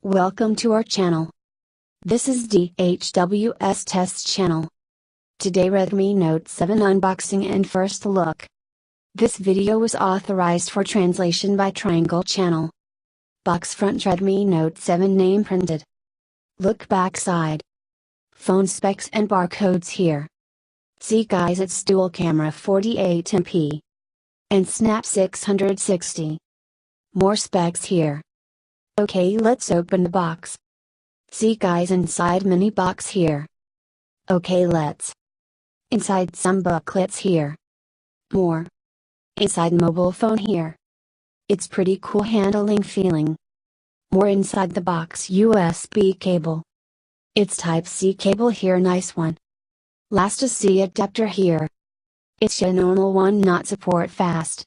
Welcome to our channel. This is DHWS Test Channel. Today Redmi Note 7 unboxing and first look. This video was authorized for translation by Triangle Channel. Box front Redmi Note 7 name printed. Look back side. Phone specs and barcodes here. See guys, it's dual camera 48MP. And Snap 660. More specs here. Okay, let's open the box. See guys, inside mini box here. Okay, let's. Inside some booklets here. More. Inside mobile phone here. It's pretty cool handling feeling. More inside the box USB cable. It's Type-C cable here, nice one. Last a C adapter here. It's a normal one, not support fast.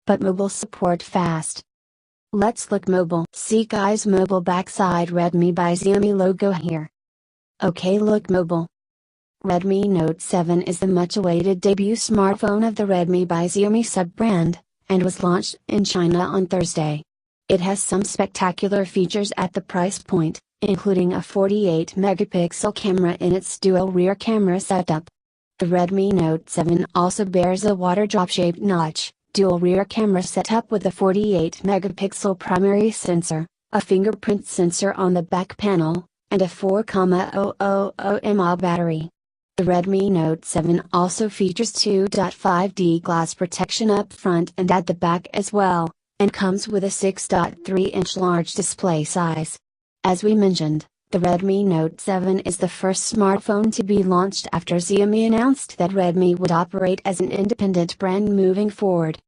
But mobile support fast. Let's look mobile. See guys, mobile backside Redmi by Xiaomi logo here. Okay, look mobile. Redmi Note 7 is the much awaited debut smartphone of the Redmi by Xiaomi sub-brand, and was launched in China on Thursday. It has some spectacular features at the price point, including a 48 megapixel camera in its dual rear camera setup. The Redmi Note 7 also bears a water drop shaped notch, dual rear camera setup with a 48 megapixel primary sensor, a fingerprint sensor on the back panel, and a 4,000 mAh battery. The Redmi Note 7 also features 2.5D glass protection up front and at the back as well, and comes with a 6.3-inch large display size. As we mentioned, the Redmi Note 7 is the first smartphone to be launched after Xiaomi announced that Redmi would operate as an independent brand moving forward.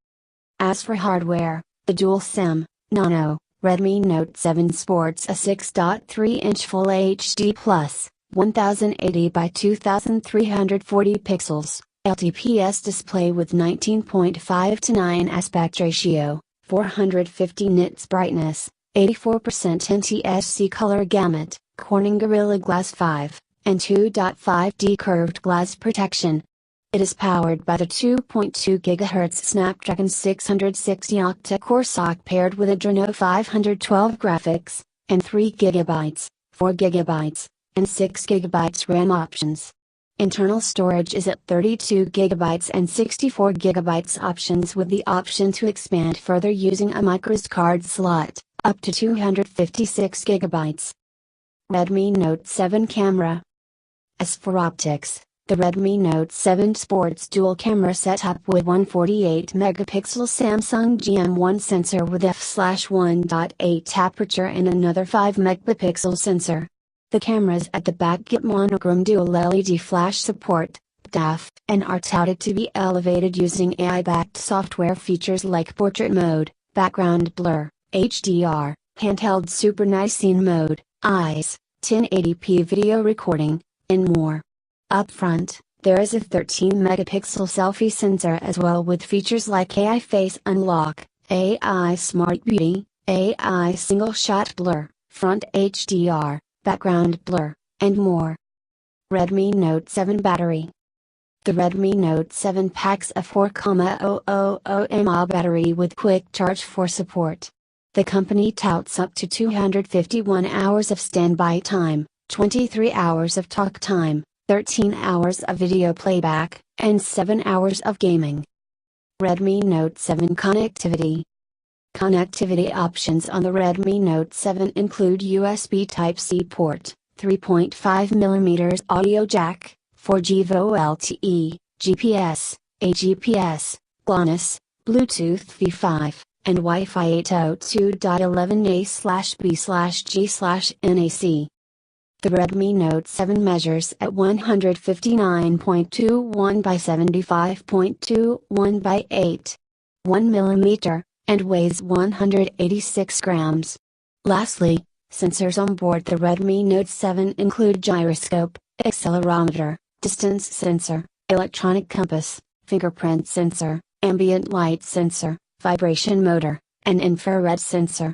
As for hardware, the dual SIM, Nano, Redmi Note 7 sports a 6.3-inch Full HD Plus, 1080 by 2340 pixels, LTPS display with 19.5:9 aspect ratio, 450 nits brightness, 84% NTSC color gamut, Corning Gorilla Glass 5, and 2.5D curved glass protection. It is powered by the 2.2 GHz Snapdragon 660 octa-core SoC paired with Adreno 512 graphics, and 3GB, 4GB, and 6GB RAM options. Internal storage is at 32GB and 64GB options, with the option to expand further using a microSD card slot, up to 256GB. Redmi Note 7 camera. As for optics, the Redmi Note 7 sports dual camera setup with one 48 megapixel Samsung GM1 sensor with f/1.8 aperture and another 5 megapixel sensor. The cameras at the back get monochrom dual LED flash support, DAF, and are touted to be elevated using AI-backed software features like portrait mode, background blur, HDR, handheld super nice scene mode, eyes, 1080p video recording, and more. Up front, there is a 13 megapixel selfie sensor as well, with features like AI face unlock, AI smart beauty, AI single shot blur, front HDR, background blur, and more. Redmi Note 7 battery. The Redmi Note 7 packs a 4,000 mAh battery with quick charge for support. The company touts up to 251 hours of standby time, 23 hours of talk time, 13 hours of video playback, and 7 hours of gaming. Redmi Note 7 connectivity. Connectivity options on the Redmi Note 7 include USB Type-C port, 3.5mm audio jack, 4G VoLTE, GPS, AGPS, GLONASS, Bluetooth V5, and Wi-Fi 802.11a/b/g/NAC. The Redmi Note 7 measures at 159.21 by 75.21 by 8. 1 mm, and weighs 186 grams. Lastly, sensors on board the Redmi Note 7 include gyroscope, accelerometer, distance sensor, electronic compass, fingerprint sensor, ambient light sensor, vibration motor, and infrared sensor.